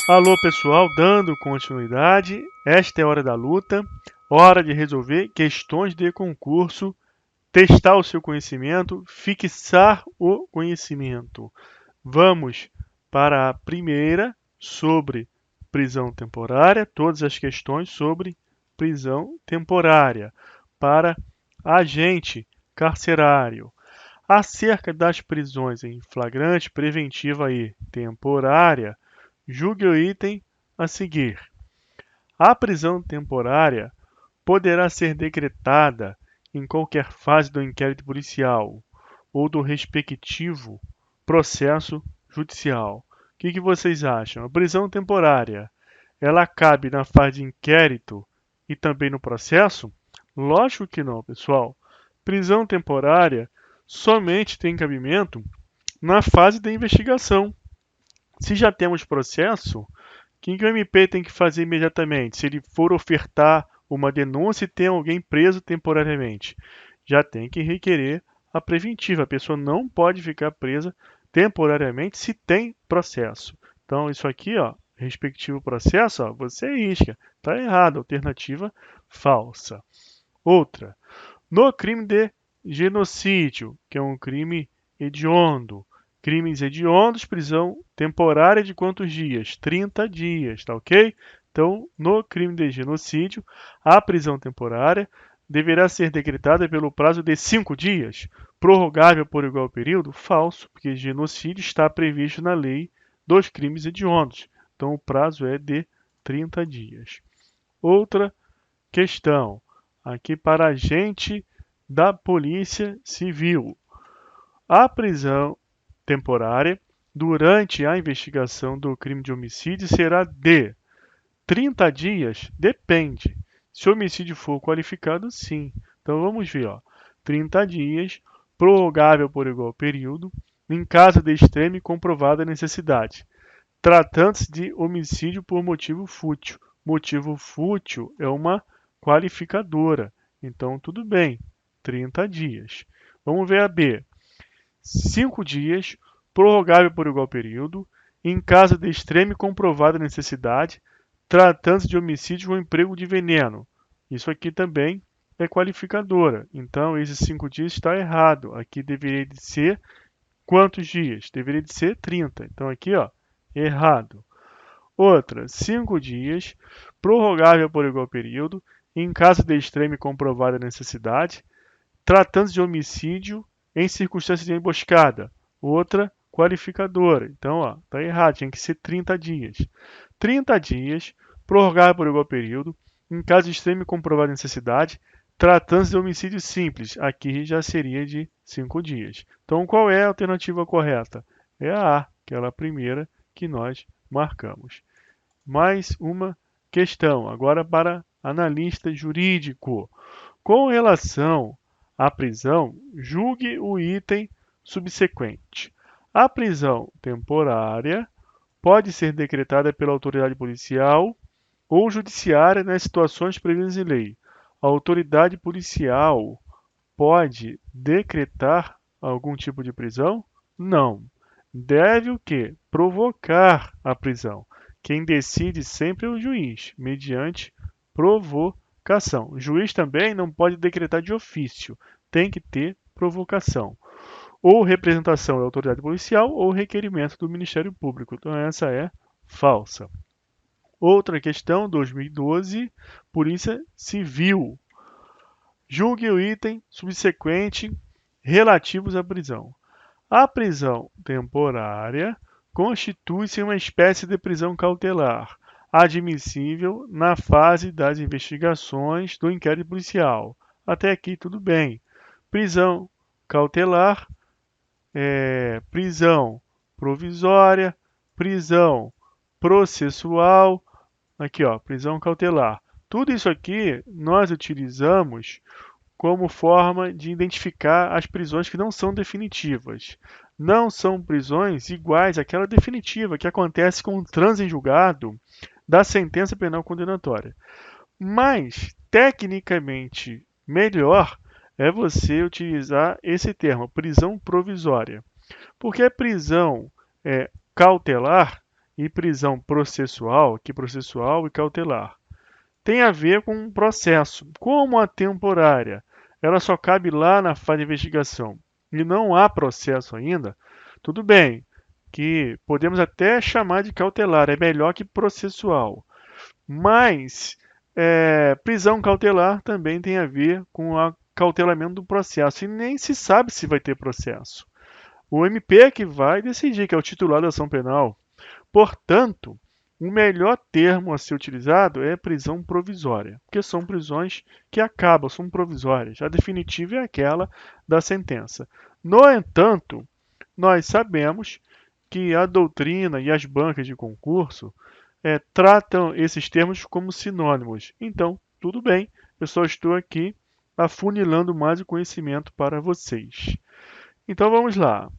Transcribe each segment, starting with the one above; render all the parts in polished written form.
Alô pessoal, dando continuidade, esta é a hora da luta, hora de resolver questões de concurso, testar o seu conhecimento, fixar o conhecimento. Vamos para a primeira sobre prisão temporária, todas as questões sobre prisão temporária para agente carcerário. Acerca das prisões em flagrante, preventiva e temporária, julgue o item a seguir. A prisão temporária poderá ser decretada em qualquer fase do inquérito policial ou do respectivo processo judicial. O que vocês acham? A prisão temporária, ela cabe na fase de inquérito e também no processo? Lógico que não, pessoal. Prisão temporária somente tem cabimento na fase da investigação. Se já temos processo, o que o MP tem que fazer imediatamente? Se ele for ofertar uma denúncia e tem alguém preso temporariamente, já tem que requerer a preventiva. A pessoa não pode ficar presa temporariamente se tem processo. Então, isso aqui, ó, respectivo processo, ó, você isca. Está errado. Alternativa falsa. Outra. No crime de genocídio, que é um crime hediondo. Crimes hediondos, prisão temporária de quantos dias? 30 dias, tá ok? Então, no crime de genocídio, a prisão temporária deverá ser decretada pelo prazo de 5 dias, prorrogável por igual período? Falso, porque genocídio está previsto na lei dos crimes hediondos. Então, o prazo é de 30 dias. Outra questão, aqui para agente da Polícia Civil. A prisão temporária durante a investigação do crime de homicídio será de 30 dias? Depende. Se o homicídio for qualificado, sim. Então vamos ver, ó. 30 dias, prorrogável por igual período, em caso de extrema e comprovada necessidade. Tratando-se de homicídio por motivo fútil. Motivo fútil é uma qualificadora. Então tudo bem, 30 dias. Vamos ver a B. 5 dias, prorrogável por igual período, em caso de extrema e comprovada necessidade, tratando-se de homicídio com emprego de veneno. Isso aqui também é qualificadora. Então, esses 5 dias está errado. Aqui deveria de ser quantos dias? Deveria de ser 30. Então, aqui, ó, errado. Outra, 5 dias, prorrogável por igual período, em caso de extrema e comprovada necessidade, tratando-se de homicídio em circunstâncias de emboscada. Outra, qualificadora. Então, ó, tá errado, tinha que ser 30 dias. 30 dias, prorrogável por igual período, em caso de extrema e comprovada necessidade, tratando-se de homicídio simples. Aqui já seria de 5 dias. Então, qual é a alternativa correta? É a A, aquela primeira que nós marcamos. Mais uma questão, agora para analista jurídico. Com relação à prisão, julgue o item subsequente. A prisão temporária pode ser decretada pela autoridade policial ou judiciária nas situações previstas em lei. A autoridade policial pode decretar algum tipo de prisão? Não. Deve o quê? Provocar a prisão. Quem decide sempre é o juiz, mediante provocação. O juiz também não pode decretar de ofício, tem que ter provocação. Ou representação da autoridade policial ou requerimento do Ministério Público. Então essa é falsa. Outra questão, 2012, Polícia Civil. Julgue o item subsequente relativos à prisão. A prisão temporária constitui-se uma espécie de prisão cautelar, admissível na fase das investigações do inquérito policial. Até aqui tudo bem. Prisão cautelar, prisão provisória, prisão processual, aqui ó, prisão cautelar. Tudo isso aqui nós utilizamos como forma de identificar as prisões que não são definitivas. Não são prisões iguais àquela definitiva que acontece com o trânsito em julgado da sentença penal condenatória. Mas, tecnicamente, melhor é você utilizar esse termo, prisão provisória. Porque a prisão cautelar e prisão processual, aqui processual e cautelar, tem a ver com um processo. Como a temporária, ela só cabe lá na fase de investigação e não há processo ainda, tudo bem, que podemos até chamar de cautelar, é melhor que processual. Mas prisão cautelar também tem a ver com o cautelamento do processo e nem se sabe se vai ter processo. O MP é que vai decidir, que é o titular da ação penal. Portanto, o melhor termo a ser utilizado é prisão provisória, porque são prisões que acabam, são provisórias. A definitiva é aquela da sentença. No entanto, nós sabemos que a doutrina e as bancas de concurso tratam esses termos como sinônimos. Então, tudo bem, eu só estou aqui afunilando mais o conhecimento para vocês. Então vamos lá.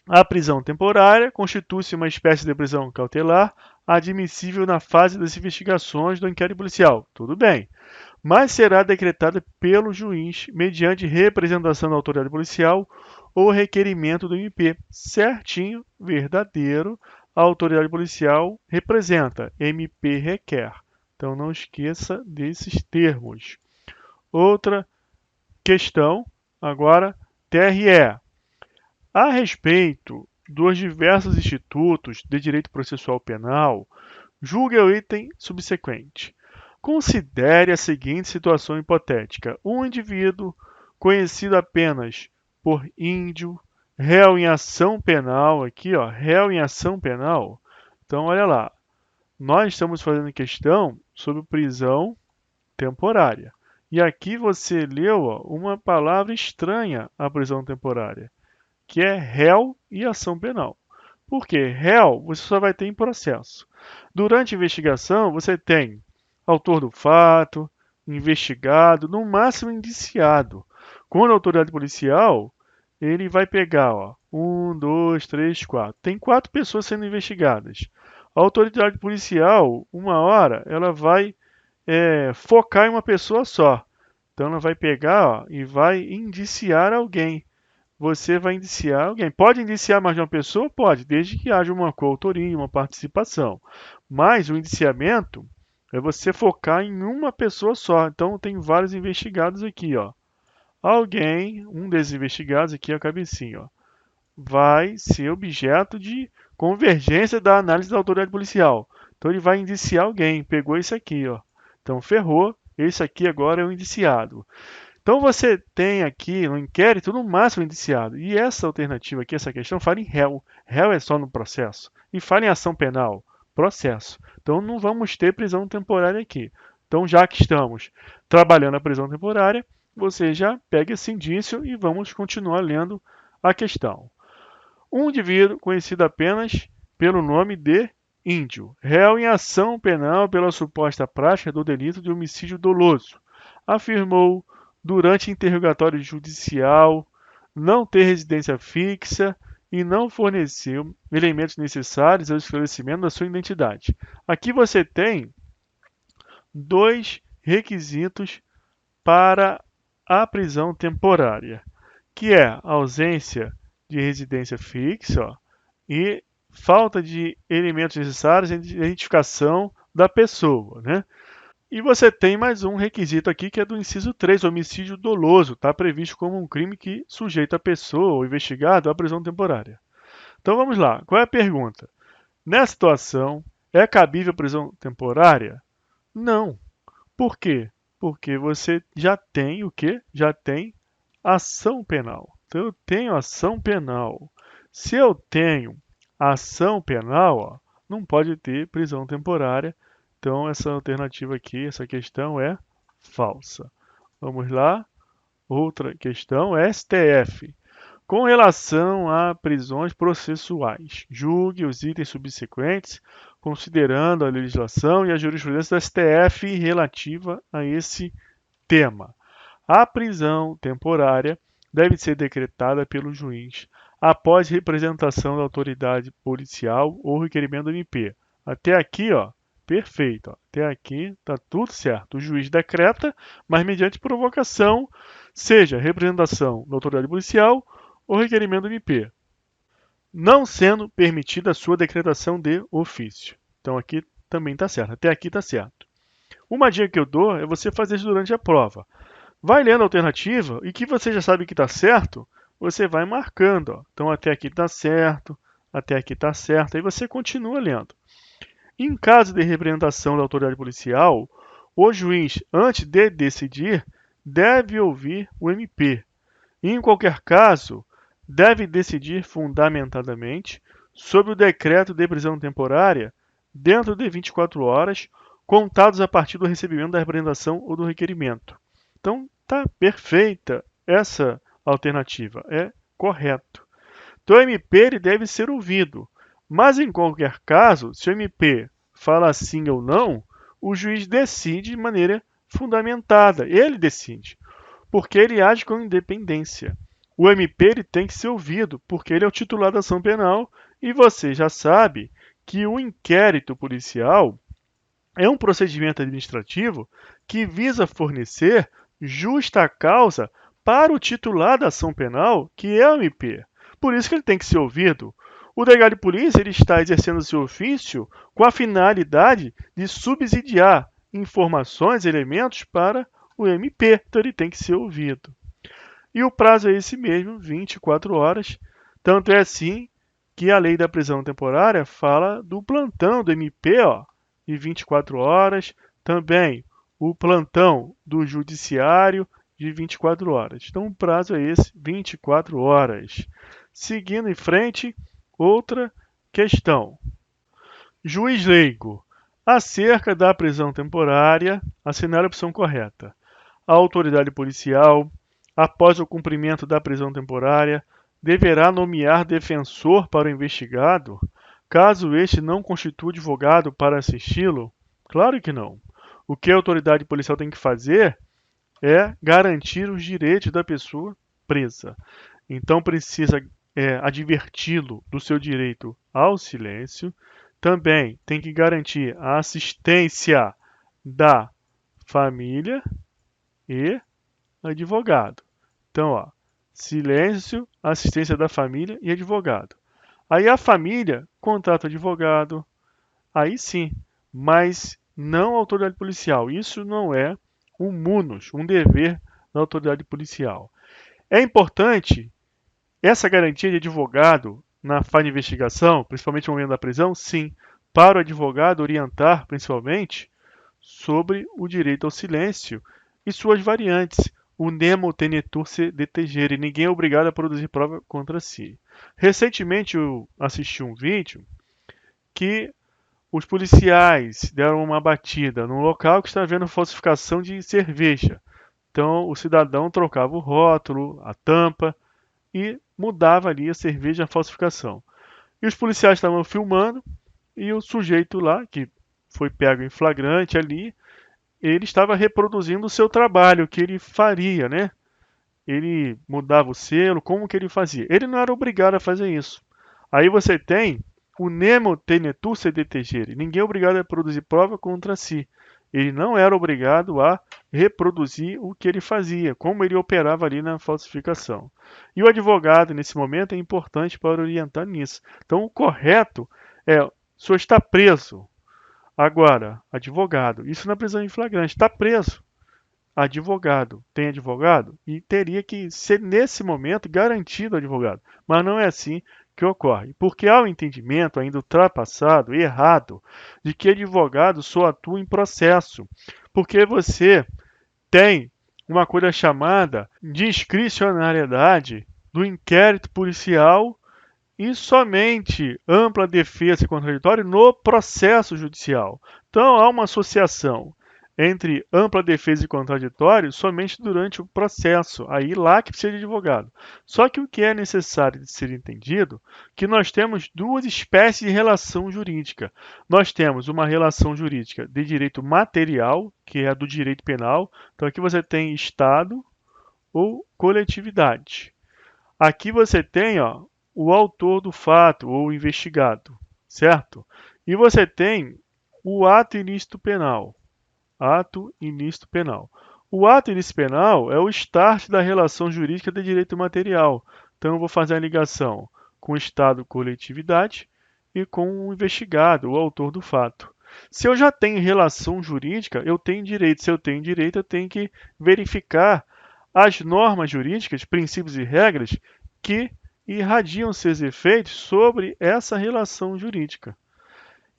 A prisão temporária constitui-se uma espécie de prisão cautelar admissível na fase das investigações do inquérito policial. Tudo bem, mas será decretada pelo juiz mediante representação da autoridade policial ou requerimento do MP. Certinho, verdadeiro, a autoridade policial representa, MP requer. Então não esqueça desses termos. Outra questão, agora, TRE. A respeito dos diversos institutos de direito processual penal, julgue o item subsequente. Considere a seguinte situação hipotética: um indivíduo conhecido apenas por índio, réu em ação penal, aqui ó, réu em ação penal. Então olha lá, nós estamos fazendo questão sobre prisão temporária. E aqui você leu ó, uma palavra estranha à prisão temporária, que é réu e ação penal. Por quê? Réu você só vai ter em processo. Durante a investigação, você tem autor do fato, investigado, no máximo indiciado. Quando a autoridade policial, ele vai pegar, ó, 1, 2, 3, 4. Tem 4 pessoas sendo investigadas. A autoridade policial, uma hora, ela vai focar em uma pessoa só. Então ela vai pegar ó, e vai indiciar alguém. Você vai indiciar alguém. Pode indiciar mais de uma pessoa? Pode, desde que haja uma coautoria, uma participação. Mas o indiciamento é você focar em uma pessoa só. Então tem vários investigados aqui, ó. Alguém, um desses investigados aqui é a cabecinha, ó, vai ser objeto de convergência da análise da autoridade policial. Então ele vai indiciar alguém, pegou esse aqui, ó. Então ferrou, esse aqui agora é o indiciado. Então você tem aqui no inquérito no máximo indiciado. E essa alternativa aqui, essa questão, fala em réu. Réu é só no processo. E fala em ação penal, processo. Então não vamos ter prisão temporária aqui. Então já que estamos trabalhando a prisão temporária, você já pega esse indício e vamos continuar lendo a questão. Um indivíduo conhecido apenas pelo nome de índio, réu em ação penal pela suposta prática do delito de homicídio doloso, afirmou durante interrogatório judicial não ter residência fixa e não forneceu elementos necessários ao esclarecimento da sua identidade. Aqui você tem 2 requisitos para a prisão temporária, que é a ausência de residência fixa ó, e falta de elementos necessários de identificação da pessoa, né? E você tem mais um requisito aqui que é do inciso 3, homicídio doloso. Está previsto como um crime que sujeita a pessoa ou investigado à prisão temporária. Então vamos lá. Qual é a pergunta? Nessa situação, é cabível prisão temporária? Não. Por quê? Porque você já tem o quê? Já tem ação penal. Então eu tenho ação penal. Se eu tenho ação penal, ó, não pode ter prisão temporária. Então, essa alternativa aqui, essa questão é falsa. Vamos lá. Outra questão, STF. Com relação a prisões processuais, julgue os itens subsequentes, considerando a legislação e a jurisprudência do STF relativa a esse tema. A prisão temporária deve ser decretada pelo juiz após representação da autoridade policial ou requerimento do MP. Até aqui, ó, perfeito. Ó. Até aqui está tudo certo. O juiz decreta, mas mediante provocação, seja representação da autoridade policial ou requerimento do MP. não sendo permitida a sua decretação de ofício. Então aqui também está certo, até aqui está certo. Uma dica que eu dou é você fazer isso durante a prova. Vai lendo a alternativa e que você já sabe que está certo, você vai marcando. Ó. Então até aqui está certo, até aqui está certo, aí você continua lendo. Em caso de representação da autoridade policial, o juiz, antes de decidir, deve ouvir o MP. E, em qualquer caso, deve decidir fundamentadamente sobre o decreto de prisão temporária dentro de 24 horas, contados a partir do recebimento da representação ou do requerimento. Então, está perfeita essa alternativa, é correto. Então, o MP ele deve ser ouvido, mas em qualquer caso, se o MP fala sim ou não, o juiz decide de maneira fundamentada, ele decide, porque ele age com independência. O MP ele tem que ser ouvido, porque ele é o titular da ação penal e você já sabe que o inquérito policial é um procedimento administrativo que visa fornecer justa causa para o titular da ação penal, que é o MP. Por isso que ele tem que ser ouvido. O delegado de polícia ele está exercendo seu ofício com a finalidade de subsidiar informações, elementos para o MP. Então ele tem que ser ouvido. E o prazo é esse mesmo, 24 horas. Tanto é assim que a lei da prisão temporária fala do plantão do MP, ó, de 24 horas. Também o plantão do judiciário de 24 horas. Então o prazo é esse, 24 horas. Seguindo em frente, outra questão. Juiz leigo. Acerca da prisão temporária, assinale a opção correta. A autoridade policial, após o cumprimento da prisão temporária, deverá nomear defensor para o investigado, caso este não constitua advogado para assisti-lo? Claro que não. O que a autoridade policial tem que fazer é garantir os direitos da pessoa presa. Então precisa adverti-lo do seu direito ao silêncio. Também tem que garantir a assistência da família e advogado. Então, ó, silêncio, assistência da família e advogado. Aí a família contrata advogado, aí sim, mas não a autoridade policial. Isso não é um munus, um dever da autoridade policial. É importante essa garantia de advogado na fase de investigação, principalmente no momento da prisão, sim, para o advogado orientar, principalmente, sobre o direito ao silêncio e suas variantes, o nemo tenetur se detegere. Ninguém é obrigado a produzir prova contra si. Recentemente eu assisti um vídeo que os policiais deram uma batida num local que estava havendo falsificação de cerveja. Então o cidadão trocava o rótulo, a tampa e mudava ali a cerveja a falsificação. E os policiais estavam filmando e o sujeito lá, que foi pego em flagrante ali, ele estava reproduzindo o seu trabalho, o que ele faria, né? Ele mudava o selo, como que ele fazia? Ele não era obrigado a fazer isso. Aí você tem o nemo tenetur se detegere. Ninguém é obrigado a produzir prova contra si. Ele não era obrigado a reproduzir o que ele fazia, como ele operava ali na falsificação. E o advogado, nesse momento, é importante para orientar nisso. Então, o correto é: o senhor está preso. Agora, advogado, isso na prisão em flagrante, está preso. Advogado, tem advogado? E teria que ser, nesse momento, garantido advogado. Mas não é assim que ocorre. Porque há o entendimento ainda ultrapassado, errado, de que advogado só atua em processo. Porque você tem uma coisa chamada discricionariedade do inquérito policial e somente ampla defesa e contraditório no processo judicial. Então há uma associação entre ampla defesa e contraditório somente durante o processo, aí lá que precisa de advogado. Só que o que é necessário de ser entendido, que nós temos duas espécies de relação jurídica. Nós temos uma relação jurídica de direito material, que é a do direito penal. Então aqui você tem Estado ou coletividade. Aqui você tem, ó, o autor do fato ou o investigado, certo? E você tem o ato ilícito penal. Ato ilícito penal. O ato ilícito penal é o start da relação jurídica de direito material. Então eu vou fazer a ligação com o Estado coletividade e com o investigado, o autor do fato. Se eu já tenho relação jurídica, eu tenho direito. Se eu tenho direito, eu tenho que verificar as normas jurídicas, princípios e regras que irradiam seus efeitos sobre essa relação jurídica.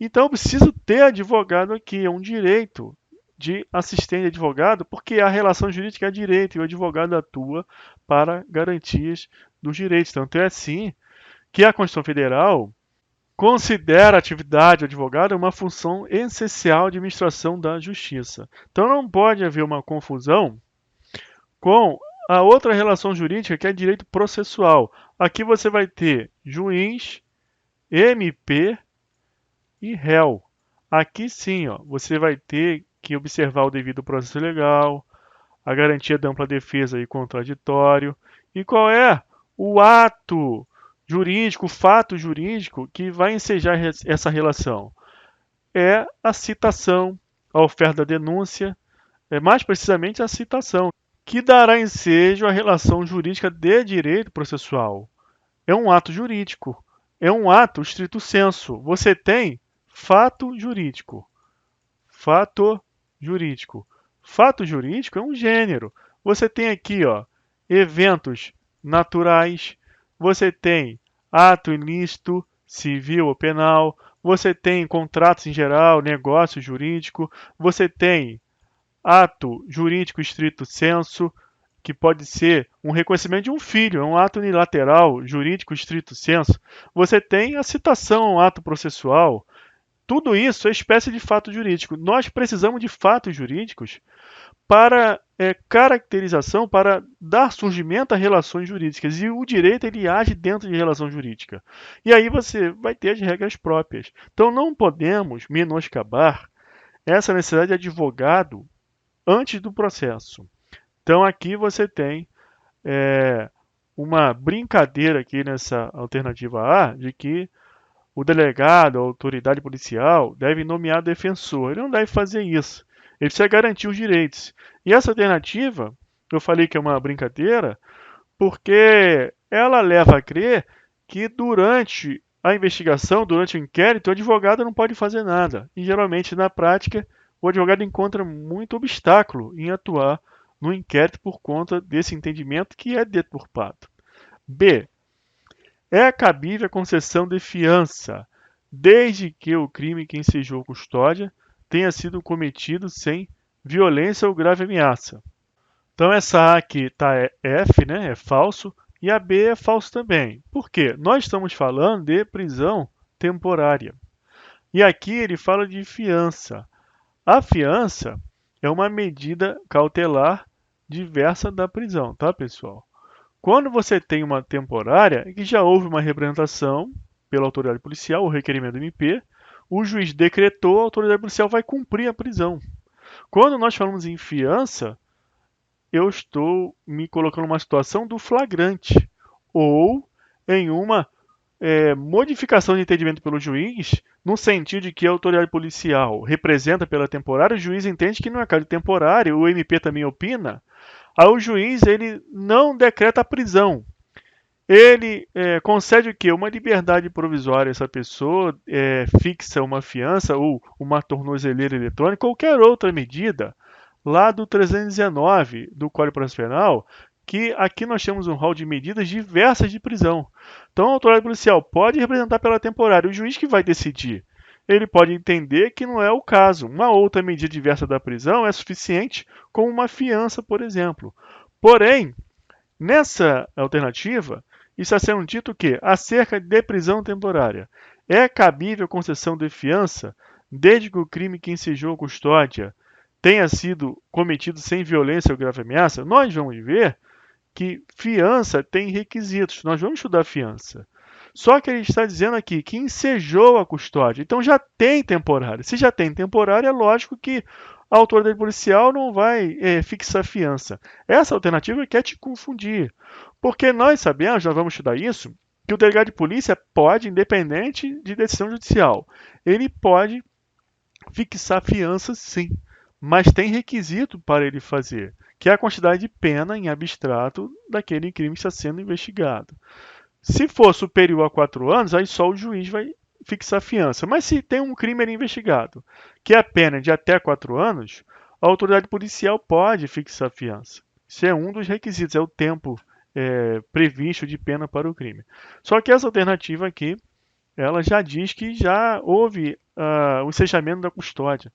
Então, eu preciso ter advogado aqui, é um direito de assistente de advogado, porque a relação jurídica é direito e o advogado atua para garantias dos direitos. Tanto é assim que a Constituição Federal considera a atividade do advogado uma função essencial de administração da justiça. Então não pode haver uma confusão com a outra relação jurídica que é direito processual. Aqui você vai ter juiz, MP e réu. Aqui sim, ó, você vai ter que observar o devido processo legal, a garantia da ampla defesa e contraditório. E qual é o ato jurídico, o fato jurídico que vai ensejar essa relação? É a citação, a oferta da denúncia, mais precisamente a citação, que dará ensejo à relação jurídica de direito processual. É um ato jurídico, é um ato stricto sensu. Você tem fato jurídico, fato jurídico. Fato jurídico é um gênero. Você tem aqui, ó, eventos naturais, você tem ato ilícito, civil ou penal, você tem contratos em geral, negócio jurídico, você tem ato jurídico estrito sensu, que pode ser um reconhecimento de um filho, é um ato unilateral, jurídico estrito sensu. Você tem a citação, um ato processual. Tudo isso é espécie de fato jurídico. Nós precisamos de fatos jurídicos para caracterização, para dar surgimento a relações jurídicas. E o direito ele age dentro de relação jurídica. E aí você vai ter as regras próprias. Então não podemos menoscabar essa necessidade de advogado antes do processo. Então aqui você tem uma brincadeira aqui nessa alternativa A de que o delegado, a autoridade policial, deve nomear defensor. Ele não deve fazer isso. Ele precisa garantir os direitos. E essa alternativa, eu falei que é uma brincadeira, porque ela leva a crer que durante a investigação, durante o inquérito, o advogado não pode fazer nada. E geralmente, na prática, o advogado encontra muito obstáculo em atuar no inquérito por conta desse entendimento que é deturpado. B. É cabível a concessão de fiança, desde que o crime que ensejou custódia tenha sido cometido sem violência ou grave ameaça. Então essa A aqui está F, né, é falso, e a B é falso também. Por quê? Nós estamos falando de prisão temporária. E aqui ele fala de fiança. A fiança é uma medida cautelar diversa da prisão, tá, pessoal? Quando você tem uma temporária, é que já houve uma representação pela autoridade policial, o requerimento do MP, o juiz decretou, a autoridade policial vai cumprir a prisão. Quando nós falamos em fiança, eu estou me colocando numa situação do flagrante ou em uma modificação de entendimento pelo juiz, no sentido de que a autoridade policial representa pela temporária, o juiz entende que não é caso de temporário, o MP também opina. Aí o juiz ele não decreta a prisão. Ele concede o quê? Uma liberdade provisória a essa pessoa, fixa uma fiança ou uma tornozeleira eletrônica, qualquer outra medida, lá do 319 do Código de Processo Penal, que aqui nós temos um rol de medidas diversas de prisão. Então a autoridade policial pode representar pela temporária, o juiz que vai decidir. Ele pode entender que não é o caso. Uma outra medida diversa da prisão é suficiente, como uma fiança, por exemplo. Porém, nessa alternativa, está sendo dito que, acerca de prisão temporária, é cabível concessão de fiança desde que o crime que ensejou custódia tenha sido cometido sem violência ou grave ameaça. Nós vamos ver que fiança tem requisitos. Nós vamos estudar fiança. Só que ele está dizendo aqui que ensejou a custódia. Então já tem temporária. Se já tem temporária, é lógico que a autoridade policial não vai fixar fiança. Essa alternativa quer te confundir. Porque nós sabemos, nós vamos estudar isso, que o delegado de polícia pode, independente de decisão judicial, ele pode fixar fiança sim. Mas tem requisito para ele fazer, que é a quantidade de pena em abstrato daquele crime que está sendo investigado. Se for superior a 4 anos, aí só o juiz vai fixar a fiança. Mas se tem um crime ali investigado, que é a pena de até 4 anos, a autoridade policial pode fixar a fiança. Isso é um dos requisitos, é o tempo previsto de pena para o crime. Só que essa alternativa aqui, ela já diz que já houve o ensejar da custódia.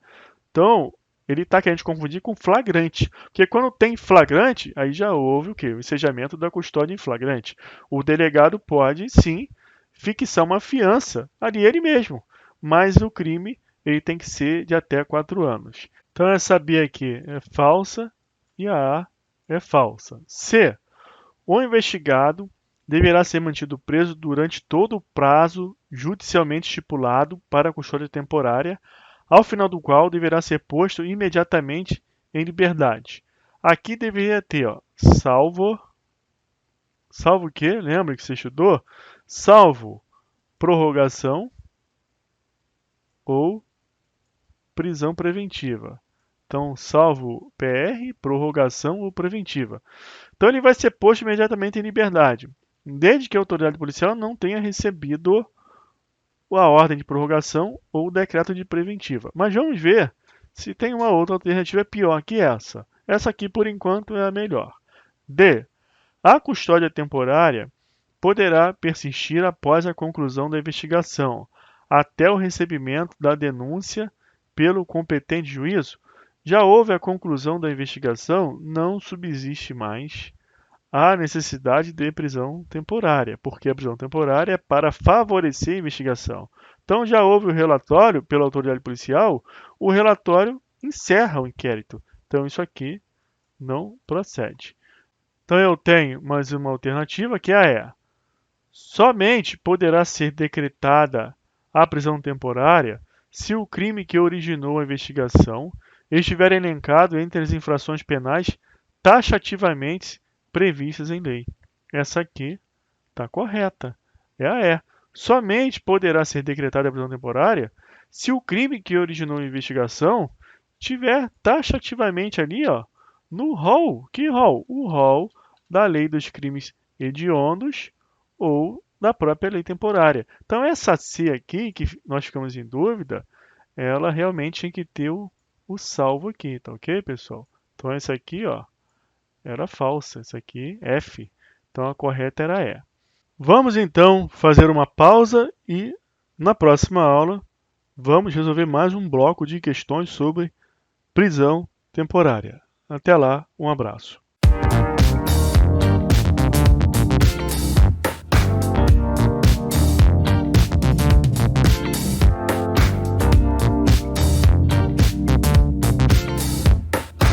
Então, ele está querendo confundir com flagrante. Porque quando tem flagrante, aí já houve o quê? O ensejamento da custódia em flagrante. O delegado pode, sim, fixar uma fiança ali ele mesmo. Mas o crime ele tem que ser de até 4 anos. Então essa B aqui é falsa e a A é falsa. C. O investigado deverá ser mantido preso durante todo o prazo judicialmente estipulado para a custódia temporária, ao final do qual deverá ser posto imediatamente em liberdade. Aqui deveria ter, salvo o quê? Lembra que você estudou? Salvo prorrogação ou prisão preventiva. Então, salvo PR, prorrogação ou preventiva. Então, ele vai ser posto imediatamente em liberdade, desde que a autoridade policial não tenha recebido a ordem de prorrogação ou o decreto de preventiva. Mas vamos ver se tem uma outra alternativa pior que essa. Essa aqui, por enquanto, é a melhor. D. A custódia temporária poderá persistir após a conclusão da investigação, até o recebimento da denúncia pelo competente juízo. Já houve a conclusão da investigação, não subsiste mais a necessidade de prisão temporária, porque a prisão temporária é para favorecer a investigação. Então, já houve o relatório pela autoridade policial, o relatório encerra o inquérito. Então, isso aqui não procede. Então, eu tenho mais uma alternativa que é a E. Somente poderá ser decretada a prisão temporária se o crime que originou a investigação estiver elencado entre as infrações penais taxativamente previstas em lei. Essa aqui está correta. É a E. Somente poderá ser decretada a prisão temporária se o crime que originou a investigação tiver taxativamente ali, no rol. Que rol? O rol da lei dos crimes hediondos ou da própria lei temporária. Então, essa C aqui, que nós ficamos em dúvida, ela realmente tinha que ter o salvo aqui, tá ok, pessoal? Então, essa aqui, era falsa. Essa aqui, F. Então, a correta era E. Vamos, então, fazer uma pausa e, na próxima aula, vamos resolver mais um bloco de questões sobre prisão temporária. Até lá, um abraço.